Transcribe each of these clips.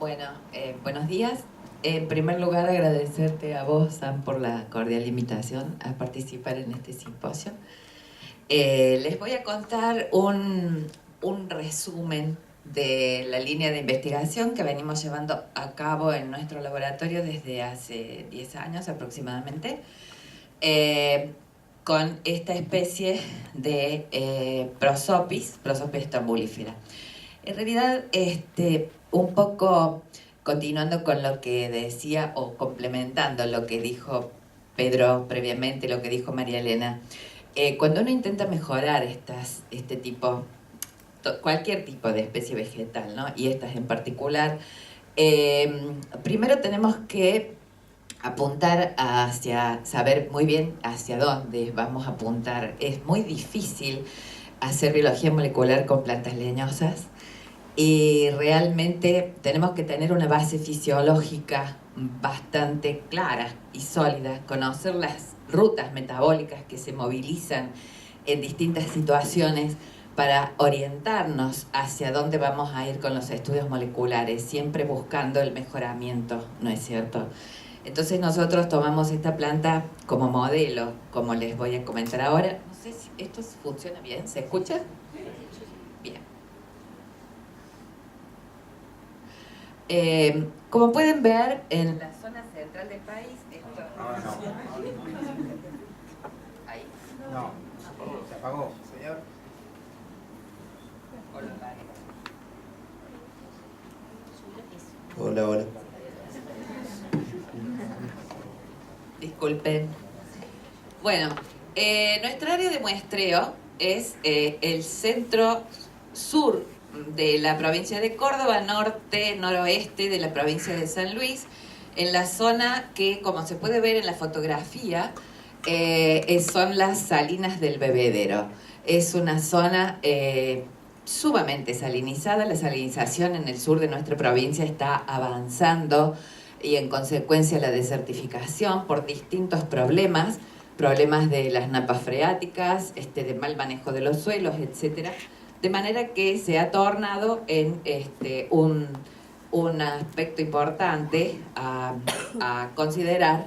Bueno, buenos días. En primer lugar, agradecerte a vos, Sam, por la cordial invitación a participar en este simposio. Les voy a contar un resumen de la línea de investigación que venimos llevando a cabo en nuestro laboratorio desde hace 10 años aproximadamente, con esta especie de Prosopis stambulifera. En realidad, un poco continuando con lo que decía o complementando lo que dijo Pedro previamente, lo que dijo María Elena, cuando uno intenta mejorar cualquier tipo de especie vegetal, ¿no? Y estas en particular, primero tenemos que apuntar hacia, saber muy bien hacia dónde vamos a apuntar. Es muy difícil hacer biología molecular con plantas leñosas. Y realmente tenemos que tener una base fisiológica bastante clara y sólida, conocer las rutas metabólicas que se movilizan en distintas situaciones para orientarnos hacia dónde vamos a ir con los estudios moleculares, siempre buscando el mejoramiento, ¿no es cierto? Entonces nosotros tomamos esta planta como modelo, como les voy a comentar ahora. No sé si esto funciona bien, ¿se escucha? Bien. Como pueden ver, en la zona central del país, ¿ahí? No, se apagó, señor. Hola, hola. Disculpen. Bueno, nuestra área de muestreo es el centro sur de la provincia de Córdoba, norte, noroeste de la provincia de San Luis, en la zona que, como se puede ver en la fotografía, son las Salinas del Bebedero. Es una zona sumamente salinizada. La salinización en el sur de nuestra provincia está avanzando y en consecuencia la desertificación por distintos problemas de las napas freáticas, de mal manejo de los suelos, etcétera. De manera que se ha tornado en un aspecto importante a considerar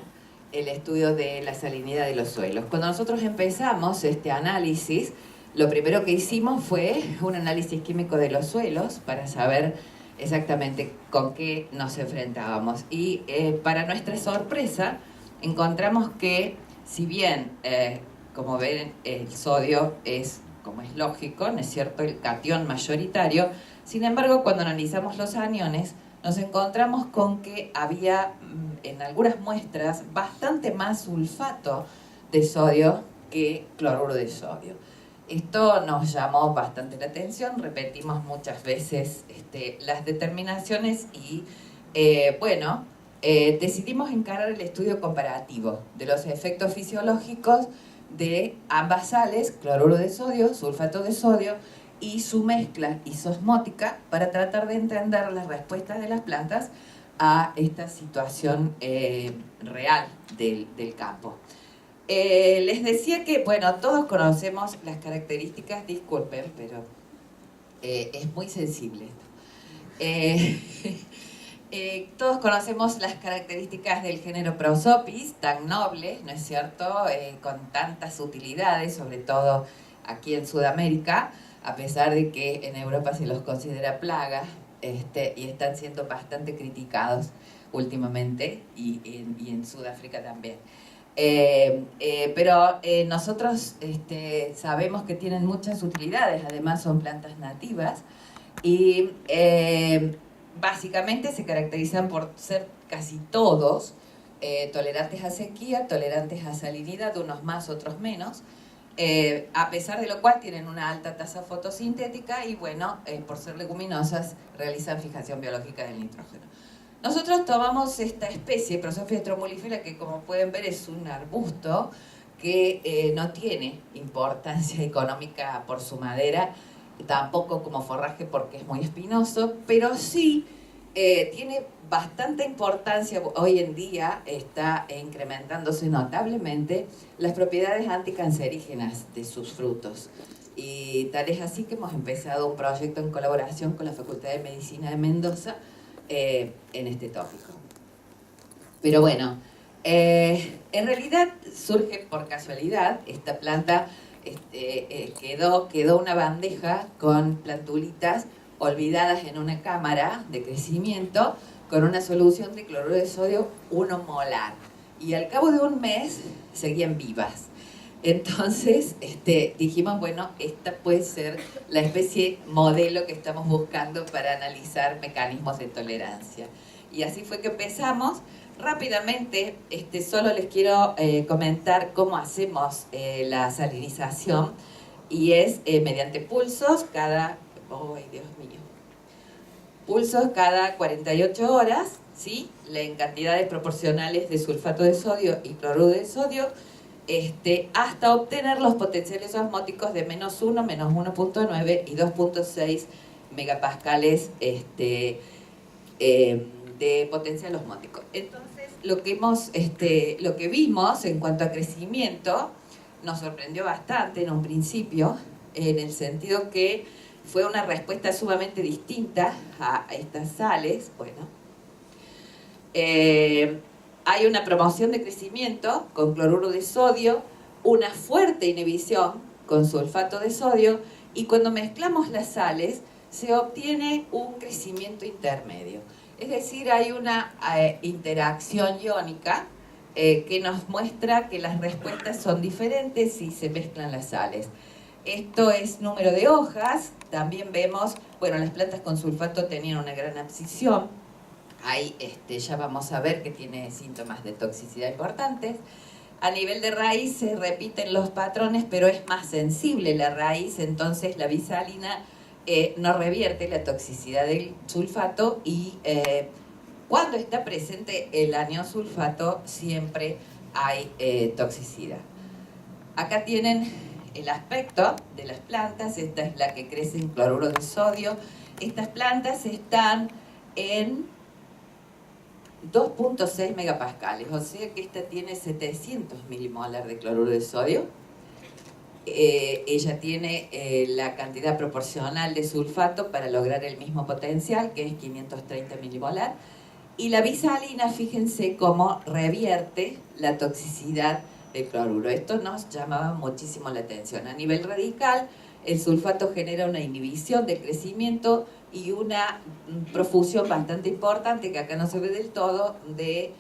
el estudio de la salinidad de los suelos. Cuando nosotros empezamos este análisis, lo primero que hicimos fue un análisis químico de los suelos para saber exactamente con qué nos enfrentábamos. Y para nuestra sorpresa, encontramos que, si bien, como ven, el sodio es, como es lógico, ¿no es cierto?, el catión mayoritario. Sin embargo, cuando analizamos los aniones, nos encontramos con que había en algunas muestras bastante más sulfato de sodio que cloruro de sodio. Esto nos llamó bastante la atención, repetimos muchas veces las determinaciones y, decidimos encarar el estudio comparativo de los efectos fisiológicos de ambas sales, cloruro de sodio, sulfato de sodio, y su mezcla isosmótica para tratar de entender las respuestas de las plantas a esta situación real del campo. Les decía que, bueno, todos conocemos las características, disculpen, pero es muy sensible esto. Todos conocemos las características del género Prosopis, tan noble, ¿no es cierto?, con tantas utilidades, sobre todo aquí en Sudamérica, a pesar de que en Europa se los considera plagas, y están siendo bastante criticados últimamente, y en Sudáfrica también. Pero nosotros sabemos que tienen muchas utilidades, además son plantas nativas, y básicamente se caracterizan por ser casi todos tolerantes a sequía, tolerantes a salinidad, unos más, otros menos, a pesar de lo cual tienen una alta tasa fotosintética y, bueno, por ser leguminosas, realizan fijación biológica del nitrógeno. Nosotros tomamos esta especie, Prosopis strombulifera, que como pueden ver es un arbusto que no tiene importancia económica por su madera, tampoco como forraje porque es muy espinoso, pero sí tiene bastante importancia. Hoy en día está incrementándose notablemente las propiedades anticancerígenas de sus frutos. Y tal es así que hemos empezado un proyecto en colaboración con la Facultad de Medicina de Mendoza en este tópico. Pero bueno, en realidad surge por casualidad. Esta planta quedó una bandeja con plantulitas olvidadas en una cámara de crecimiento con una solución de cloruro de sodio 1 molar. Y al cabo de un mes seguían vivas. Entonces dijimos, bueno, esta puede ser la especie modelo que estamos buscando para analizar mecanismos de tolerancia. Y así fue que empezamos. Rápidamente, solo les quiero comentar cómo hacemos la salinización, y es mediante pulsos cada, ¡ay, Dios mío! Pulsos cada 48 horas, ¿sí? En cantidades proporcionales de sulfato de sodio y cloruro de sodio, hasta obtener los potenciales osmóticos de -1, -1.9 y 2.6 megapascales de potencial osmótico. Entonces, lo que vimos en cuanto a crecimiento nos sorprendió bastante en un principio, en el sentido que fue una respuesta sumamente distinta a estas sales. Bueno, hay una promoción de crecimiento con cloruro de sodio, una fuerte inhibición con sulfato de sodio, y cuando mezclamos las sales se obtiene un crecimiento intermedio. Es decir, hay una interacción iónica que nos muestra que las respuestas son diferentes si se mezclan las sales. Esto es número de hojas. También vemos, bueno, las plantas con sulfato tenían una gran abscisión. Ahí ya vamos a ver que tiene síntomas de toxicidad importantes. A nivel de raíz se repiten los patrones, pero es más sensible la raíz, entonces la bisalina no revierte la toxicidad del sulfato, y cuando está presente el anión sulfato siempre hay toxicidad. Acá tienen el aspecto de las plantas. Esta es la que crece en cloruro de sodio. Estas plantas están en 2.6 megapascales, o sea que esta tiene 700 milimolar de cloruro de sodio. Ella tiene la cantidad proporcional de sulfato para lograr el mismo potencial, que es 530 milimolar. Y la bisalina, fíjense cómo revierte la toxicidad del cloruro. Esto nos llamaba muchísimo la atención. A nivel radical, el sulfato genera una inhibición del crecimiento y una profusión bastante importante, que acá no se ve del todo, de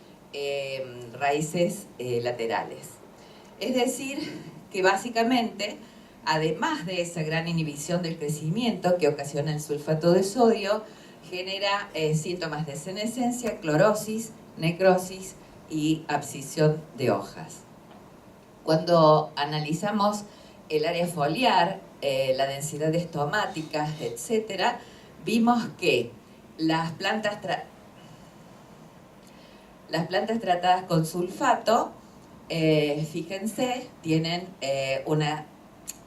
raíces laterales. Es decir, que básicamente, además de esa gran inhibición del crecimiento que ocasiona el sulfato de sodio, genera síntomas de senescencia, clorosis, necrosis y abscisión de hojas. Cuando analizamos el área foliar, la densidad estomática, etc., vimos que las plantas tratadas con sulfato, fíjense, tienen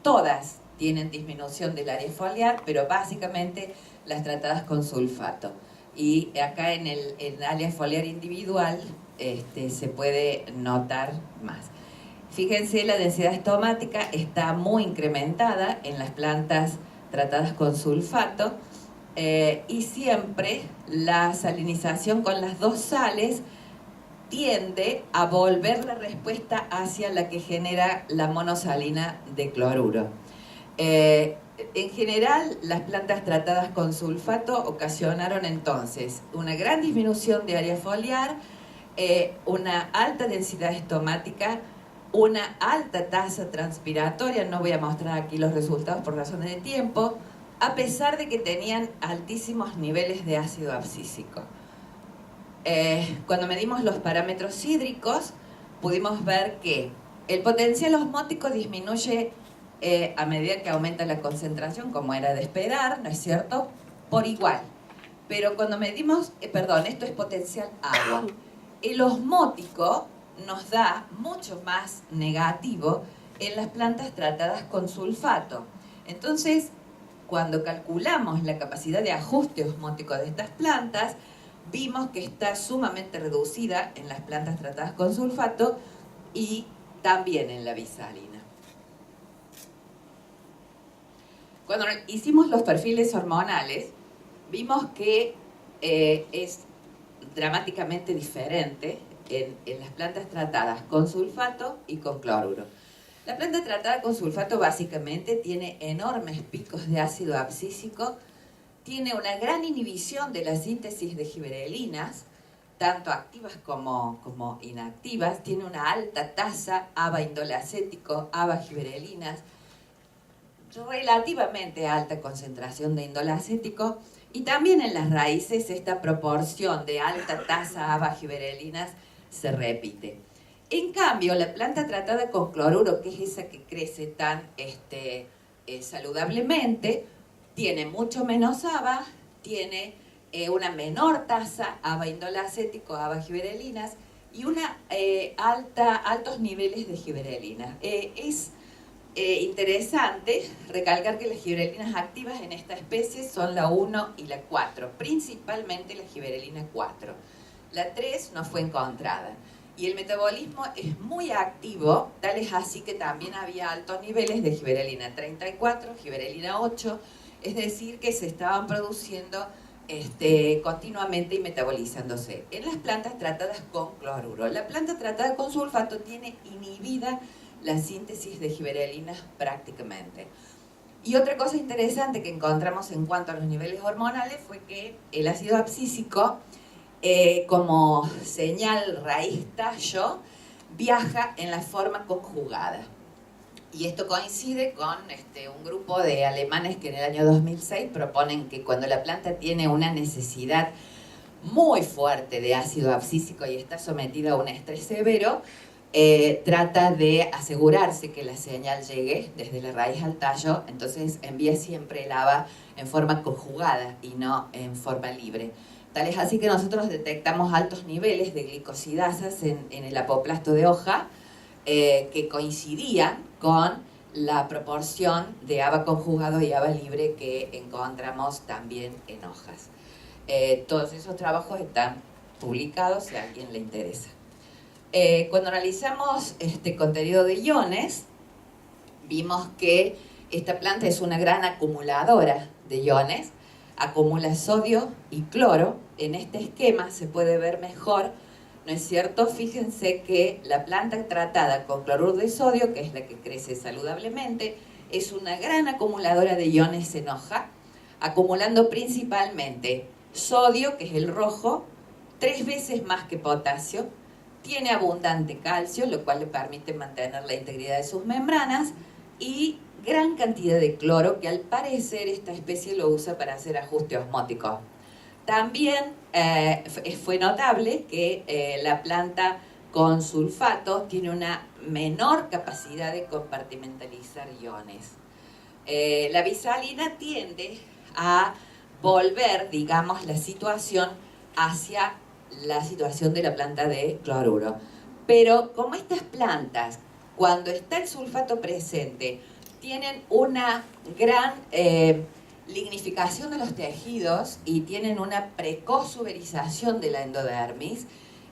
todas tienen disminución del área foliar, pero básicamente las tratadas con sulfato. Y acá en el área foliar individual se puede notar más. Fíjense, la densidad estomática está muy incrementada en las plantas tratadas con sulfato, y siempre la salinización con las dos sales tiende a volver la respuesta hacia la que genera la monosalina de cloruro. En general, las plantas tratadas con sulfato ocasionaron entonces una gran disminución de área foliar, una alta densidad estomática, una alta tasa transpiratoria. No voy a mostrar aquí los resultados por razones de tiempo, a pesar de que tenían altísimos niveles de ácido abscísico. Cuando medimos los parámetros hídricos, pudimos ver que el potencial osmótico disminuye a medida que aumenta la concentración, como era de esperar, ¿no es cierto?, por igual. Pero cuando medimos, esto es potencial agua. El osmótico nos da mucho más negativo en las plantas tratadas con sulfato. Entonces, cuando calculamos la capacidad de ajuste osmótico de estas plantas, vimos que está sumamente reducida en las plantas tratadas con sulfato y también en la bisalina. Cuando hicimos los perfiles hormonales, vimos que es dramáticamente diferente en las plantas tratadas con sulfato y con cloruro. La planta tratada con sulfato básicamente tiene enormes picos de ácido abscísico, tiene una gran inhibición de la síntesis de gibberelinas, tanto activas como inactivas, tiene una alta tasa ABA-indol acético, ABA-gibberelinas, relativamente alta concentración de indol acético, y también en las raíces esta proporción de alta tasa ABA-gibberelinas se repite. En cambio, la planta tratada con cloruro, que es esa que crece tan saludablemente, tiene mucho menos ABA, tiene una menor tasa ABA-indol acético, ABA-gibberelinas, y altos niveles de gibberelinas. Es interesante recalcar que las gibberelinas activas en esta especie son la 1 y la 4, principalmente la gibberelina 4. La 3 no fue encontrada. Y el metabolismo es muy activo, tal es así que también había altos niveles de gibberelina 34, gibberelina 8, es decir, que se estaban produciendo continuamente y metabolizándose en las plantas tratadas con cloruro. La planta tratada con sulfato tiene inhibida la síntesis de gibberelinas prácticamente. Y otra cosa interesante que encontramos en cuanto a los niveles hormonales fue que el ácido abscísico, como señal raíz-tallo, viaja en la forma conjugada. Y esto coincide con un grupo de alemanes que en el año 2006 proponen que cuando la planta tiene una necesidad muy fuerte de ácido abscísico y está sometida a un estrés severo, trata de asegurarse que la señal llegue desde la raíz al tallo, entonces envía siempre el ABA en forma conjugada y no en forma libre. Tal es así que nosotros detectamos altos niveles de glicosidasas en el apoplasto de hoja, que coincidían con la proporción de ABA conjugado y ABA libre que encontramos también en hojas. Todos esos trabajos están publicados si a alguien le interesa. Cuando analizamos este contenido de iones, vimos que esta planta es una gran acumuladora de iones, acumula sodio y cloro. En este esquema se puede ver mejor, ¿no es cierto? Fíjense que la planta tratada con cloruro de sodio, que es la que crece saludablemente, es una gran acumuladora de iones en hoja, acumulando principalmente sodio, que es el rojo, 3 veces más que potasio, tiene abundante calcio, lo cual le permite mantener la integridad de sus membranas, y gran cantidad de cloro, que al parecer esta especie lo usa para hacer ajuste osmótico. También fue notable que la planta con sulfato tiene una menor capacidad de compartimentalizar iones. La bisalina tiende a volver, digamos, la situación hacia la situación de la planta de cloruro. Pero como estas plantas, cuando está el sulfato presente, tienen una gran lignificación de los tejidos y tienen una precoz uberización de la endodermis,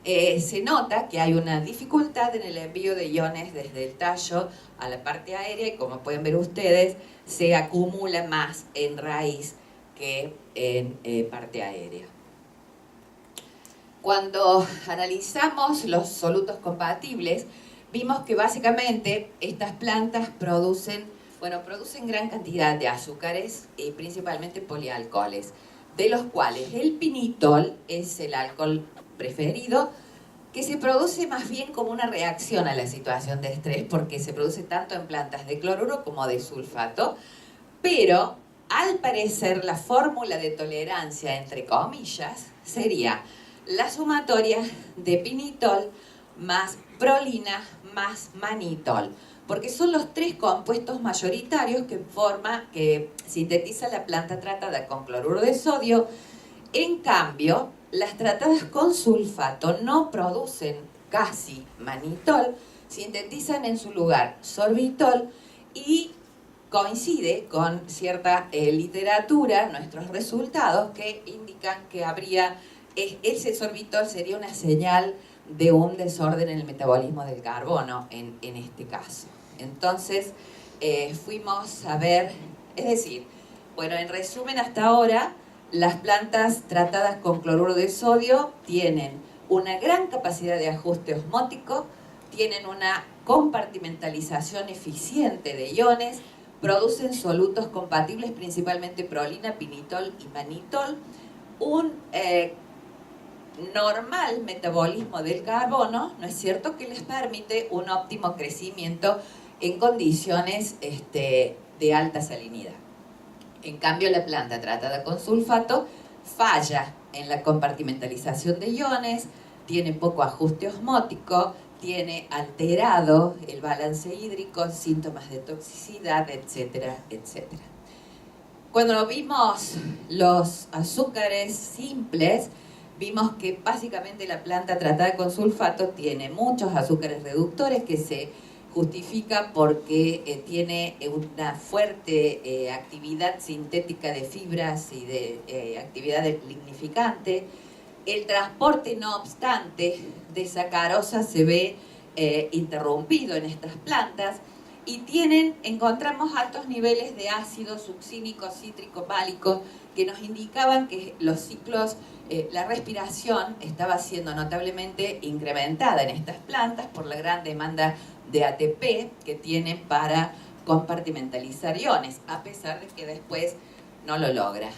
se nota que hay una dificultad en el envío de iones desde el tallo a la parte aérea, y como pueden ver ustedes, se acumula más en raíz que en parte aérea. Cuando analizamos los solutos compatibles, vimos que básicamente estas plantas producen gran cantidad de azúcares y principalmente polialcoholes, de los cuales el pinitol es el alcohol preferido, que se produce más bien como una reacción a la situación de estrés, porque se produce tanto en plantas de cloruro como de sulfato, pero al parecer la fórmula de tolerancia, entre comillas, sería la sumatoria de pinitol más prolina más manitol, porque son los 3 compuestos mayoritarios que sintetiza la planta tratada con cloruro de sodio. En cambio, las tratadas con sulfato no producen casi manitol, sintetizan en su lugar sorbitol, y coincide con cierta literatura nuestros resultados que indican que ese sorbitol sería una señal de un desorden en el metabolismo del carbono en este caso. Entonces fuimos a ver, es decir, bueno, en resumen hasta ahora las plantas tratadas con cloruro de sodio tienen una gran capacidad de ajuste osmótico, tienen una compartimentalización eficiente de iones, producen solutos compatibles, principalmente prolina, pinitol y manitol, un normal metabolismo del carbono, ¿no es cierto?, que les permite un óptimo crecimiento en condiciones de alta salinidad. En cambio, la planta tratada con sulfato falla en la compartimentalización de iones, tiene poco ajuste osmótico, tiene alterado el balance hídrico, síntomas de toxicidad, etcétera, etcétera. Cuando vimos los azúcares simples, vimos que básicamente la planta tratada con sulfato tiene muchos azúcares reductores que se justifica porque tiene una fuerte actividad sintética de fibras y de actividad lignificante. El transporte, no obstante, de sacarosa se ve interrumpido en estas plantas y encontramos altos niveles de ácido succínico, cítrico, málico, que nos indicaban que los ciclos, la respiración estaba siendo notablemente incrementada en estas plantas por la gran demanda de ATP que tienen para compartimentalizar iones, a pesar de que después no lo logra.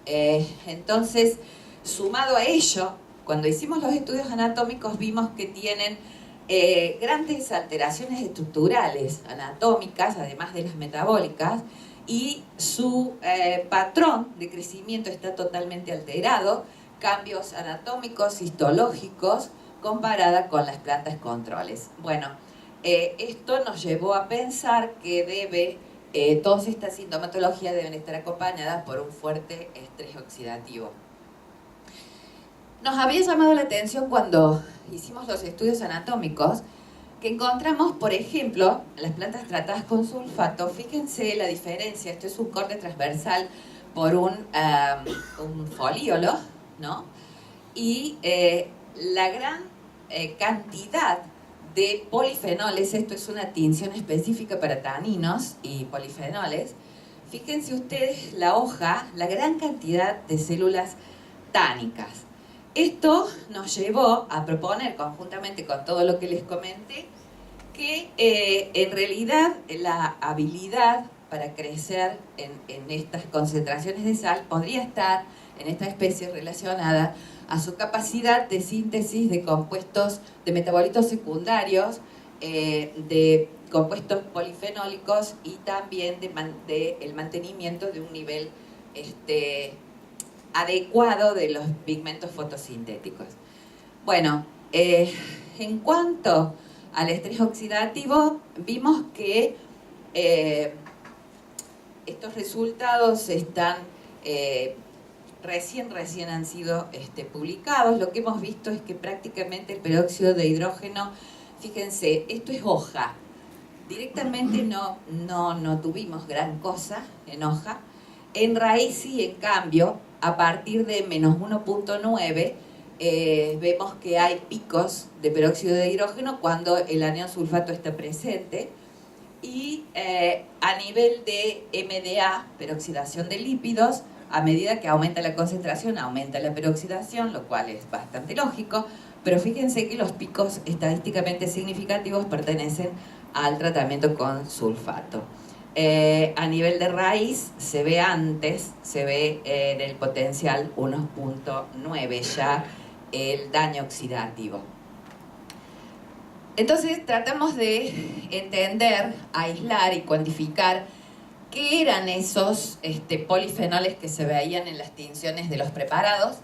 Entonces, sumado a ello, cuando hicimos los estudios anatómicos vimos que tienen grandes alteraciones estructurales anatómicas, además de las metabólicas, y su patrón de crecimiento está totalmente alterado, cambios anatómicos, histológicos, comparada con las plantas controles. Bueno, esto nos llevó a pensar que todas estas sintomatologías deben estar acompañadas por un fuerte estrés oxidativo. Nos había llamado la atención cuando hicimos los estudios anatómicos que encontramos, por ejemplo, las plantas tratadas con sulfato. Fíjense la diferencia, esto es un corte transversal por un folíolo, ¿no? Y la gran cantidad de polifenoles, esto es una tinción específica para taninos y polifenoles. Fíjense ustedes la hoja, la gran cantidad de células tánicas. Esto nos llevó a proponer, conjuntamente con todo lo que les comenté, que en realidad la habilidad para crecer en estas concentraciones de sal podría estar en esta especie relacionada a su capacidad de síntesis de compuestos, de metabolitos secundarios, de compuestos polifenólicos y también el mantenimiento de un nivel adecuado de los pigmentos fotosintéticos. Bueno, en cuanto al estrés oxidativo, vimos que estos resultados están recién han sido publicados. Lo que hemos visto es que prácticamente el peróxido de hidrógeno, fíjense, esto es hoja. Directamente no tuvimos gran cosa en hoja. En raíz sí, en cambio, a partir de menos 1.9 vemos que hay picos de peróxido de hidrógeno cuando el anión sulfato está presente. Y a nivel de MDA, peroxidación de lípidos, a medida que aumenta la concentración, aumenta la peroxidación, lo cual es bastante lógico, pero fíjense que los picos estadísticamente significativos pertenecen al tratamiento con sulfato. A nivel de raíz, se ve en el potencial 1.9 ya el daño oxidativo. Entonces tratamos de entender, aislar y cuantificar qué eran esos polifenoles que se veían en las tinciones de los preparados.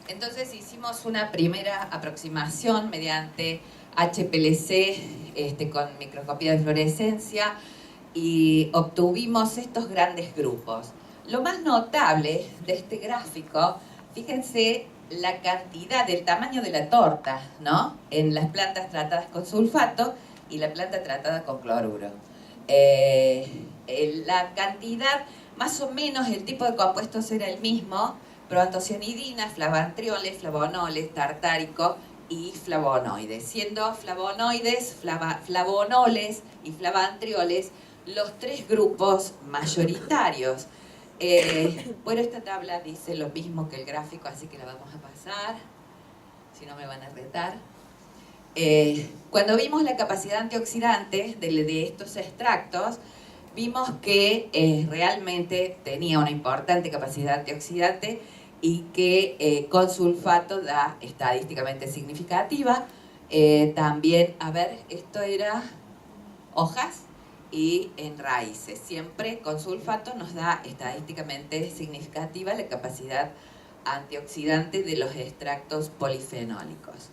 Entonces hicimos una primera aproximación mediante HPLC con microscopía de fluorescencia y obtuvimos estos grandes grupos. Lo más notable de este gráfico, fíjense la cantidad, el tamaño de la torta, ¿no?, en las plantas tratadas con sulfato y la planta tratada con cloruro. La cantidad, más o menos el tipo de compuestos era el mismo: proantocianidina, flavantrioles, flavonoles, tartárico y flavonoides, siendo flavonoides, flavonoles y flavantrioles los tres grupos mayoritarios. Bueno, esta tabla dice lo mismo que el gráfico, así que la vamos a pasar, si no me van a retar. Cuando vimos la capacidad antioxidante de estos extractos, vimos que realmente tenía una importante capacidad antioxidante y que con sulfato da estadísticamente significativa. También, a ver, esto era hojas y en raíces. Siempre con sulfato nos da estadísticamente significativa la capacidad antioxidante de los extractos polifenólicos.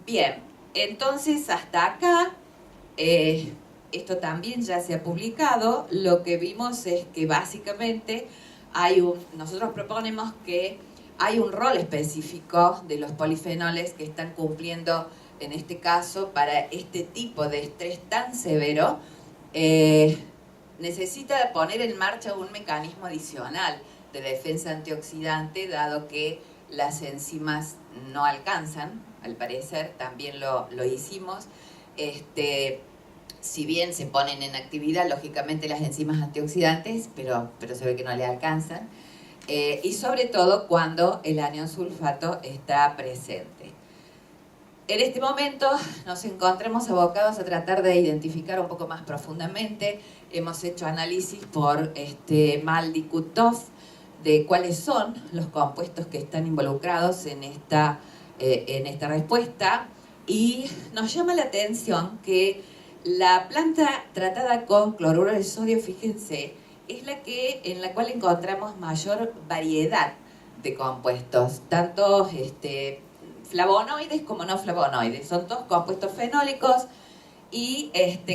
Bien, entonces hasta acá, esto también ya se ha publicado, lo que vimos es que básicamente nosotros proponemos que hay un rol específico de los polifenoles que están cumpliendo, en este caso, para este tipo de estrés tan severo, necesita poner en marcha un mecanismo adicional de defensa antioxidante, dado que las enzimas no alcanzan, al parecer, también lo hicimos. Si bien se ponen en actividad, lógicamente, las enzimas antioxidantes, pero se ve que no le alcanzan. Y sobre todo cuando el anión sulfato está presente. En este momento nos encontramos abocados a tratar de identificar un poco más profundamente. Hemos hecho análisis por Maldi-Kutov de cuáles son los compuestos que están involucrados en esta respuesta, y nos llama la atención que la planta tratada con cloruro de sodio, fíjense, es en la cual encontramos mayor variedad de compuestos, tanto flavonoides como no flavonoides. Son todos compuestos fenólicos y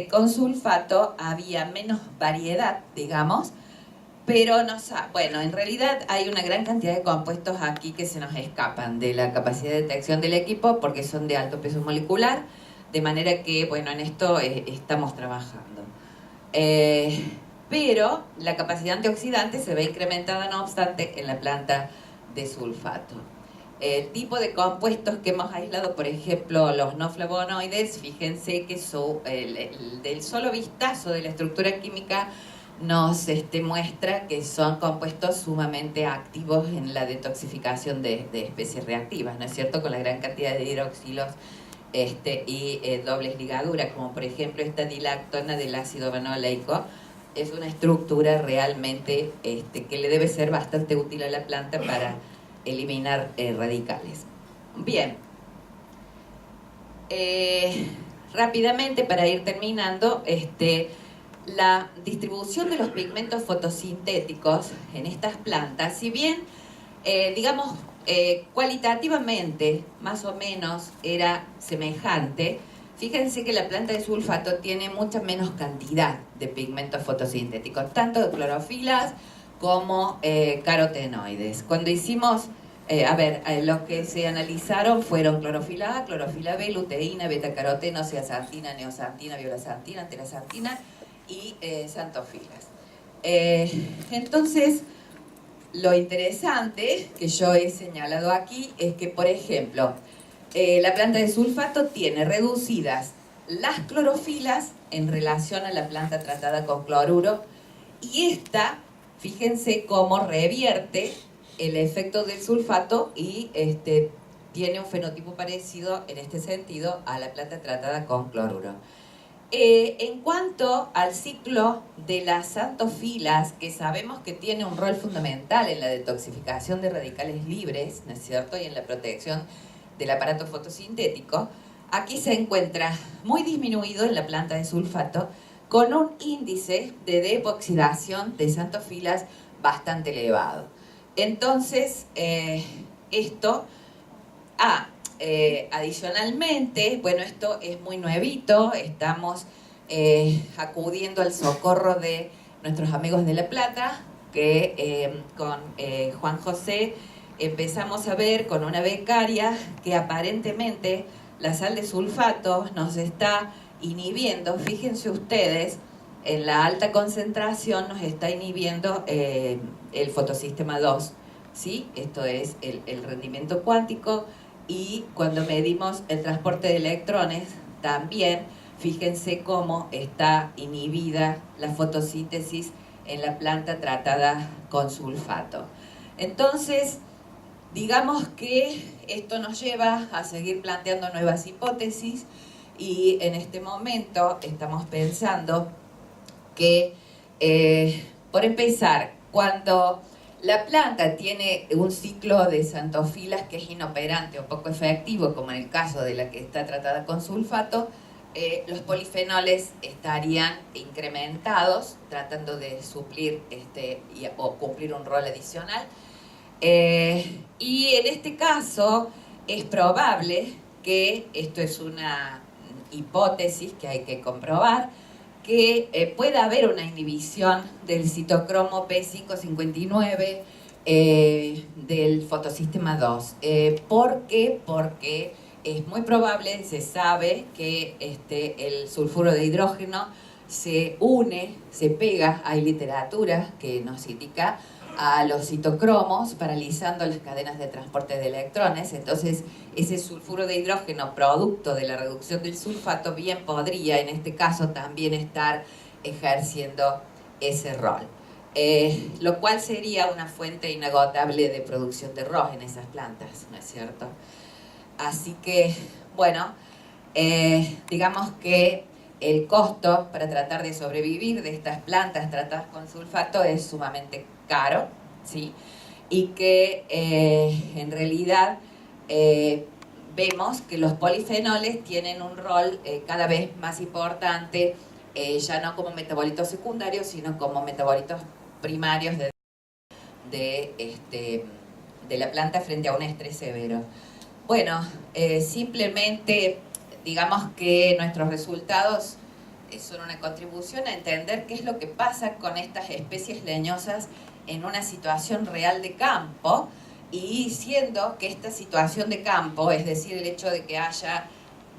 con sulfato había menos variedad, digamos, pero bueno, en realidad hay una gran cantidad de compuestos aquí que se nos escapan de la capacidad de detección del equipo porque son de alto peso molecular, de manera que, bueno, en esto estamos trabajando. Pero la capacidad antioxidante se ve incrementada, no obstante, en la planta de sulfato. El tipo de compuestos que hemos aislado, por ejemplo, los no flavonoides, fíjense que del solo vistazo de la estructura química nos muestra que son compuestos sumamente activos en la detoxificación de especies reactivas, ¿no es cierto?, con la gran cantidad de hidroxilos y dobles ligaduras, como por ejemplo esta dilactona del ácido vanoleico. Es una estructura realmente que le debe ser bastante útil a la planta para eliminar radicales. Bien, rápidamente para ir terminando, la distribución de los pigmentos fotosintéticos en estas plantas, si bien, digamos, cualitativamente más o menos era semejante, fíjense que la planta de sulfato tiene mucha menos cantidad de pigmentos fotosintéticos, tanto de clorofilas como carotenoides. Cuando hicimos, los que se analizaron fueron clorofila A, clorofila B, luteína, betacaroteno, zeaxantina, neoxantina, violaxantina, telaxantina y xantofilas. Entonces, lo interesante que yo he señalado aquí es que, por ejemplo, la planta de sulfato tiene reducidas las clorofilas en relación a la planta tratada con cloruro, y esta, fíjense cómo revierte el efecto del sulfato y tiene un fenotipo parecido en este sentido a la planta tratada con cloruro. En cuanto al ciclo de las xantofilas, que sabemos que tiene un rol fundamental en la detoxificación de radicales libres, ¿no es cierto?, y en la protección del aparato fotosintético, aquí se encuentra muy disminuido en la planta de sulfato, con un índice de deepoxidación de xantofilas bastante elevado. Entonces, adicionalmente, bueno, esto es muy nuevito, estamos acudiendo al socorro de nuestros amigos de La Plata, que con Juan José empezamos a ver con una becaria que aparentemente la sal de sulfato nos está inhibiendo, fíjense ustedes, en la alta concentración nos está inhibiendo el fotosistema 2, ¿sí? Esto es el rendimiento cuántico. Y cuando medimos el transporte de electrones, también fíjense cómo está inhibida la fotosíntesis en la planta tratada con sulfato. Entonces, digamos que esto nos lleva a seguir planteando nuevas hipótesis y en este momento estamos pensando que, por empezar, cuando la planta tiene un ciclo de xantofilas que es inoperante o poco efectivo, como en el caso de la que está tratada con sulfato, los polifenoles estarían incrementados, tratando de suplir o cumplir un rol adicional. Y en este caso es probable que, esto es una hipótesis que hay que comprobar, que pueda haber una inhibición del citocromo P559 del fotosistema 2. ¿Por qué? Porque es muy probable, se sabe que el sulfuro de hidrógeno se une, se pega, hay literatura que nos indica, a los citocromos, paralizando las cadenas de transporte de electrones. Entonces, ese sulfuro de hidrógeno, producto de la reducción del sulfato, bien podría, en este caso, también estar ejerciendo ese rol. Lo cual sería una fuente inagotable de producción de ROS en esas plantas, ¿no es cierto? Así que, bueno, digamos que el costo para tratar de sobrevivir de estas plantas tratadas con sulfato es sumamente caro, ¿sí? Y que en realidad vemos que los polifenoles tienen un rol cada vez más importante, ya no como metabolitos secundarios, sino como metabolitos primarios de la planta frente a un estrés severo. Bueno, simplemente digamos que nuestros resultados son una contribución a entender qué es lo que pasa con estas especies leñosas en una situación real de campo, y siendo que esta situación de campo, es decir, el hecho de que haya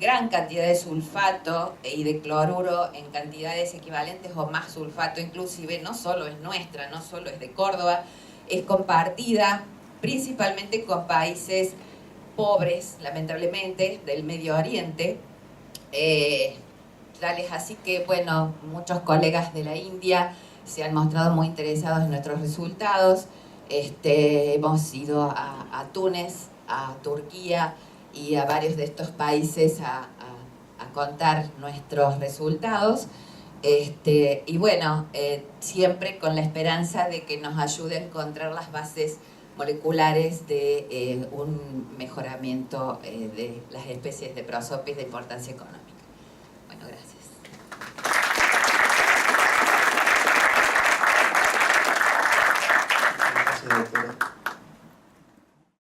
gran cantidad de sulfato y de cloruro en cantidades equivalentes o más sulfato inclusive, no solo es nuestra, no solo es de Córdoba, es compartida principalmente con países pobres, lamentablemente, del Medio Oriente, tales así que, bueno, muchos colegas de la India se han mostrado muy interesados en nuestros resultados. Hemos ido a Túnez, a Turquía y a varios de estos países a contar nuestros resultados. Y bueno, siempre con la esperanza de que nos ayude a encontrar las bases moleculares de un mejoramiento de las especies de Prosopis de importancia económica. Bueno, gracias.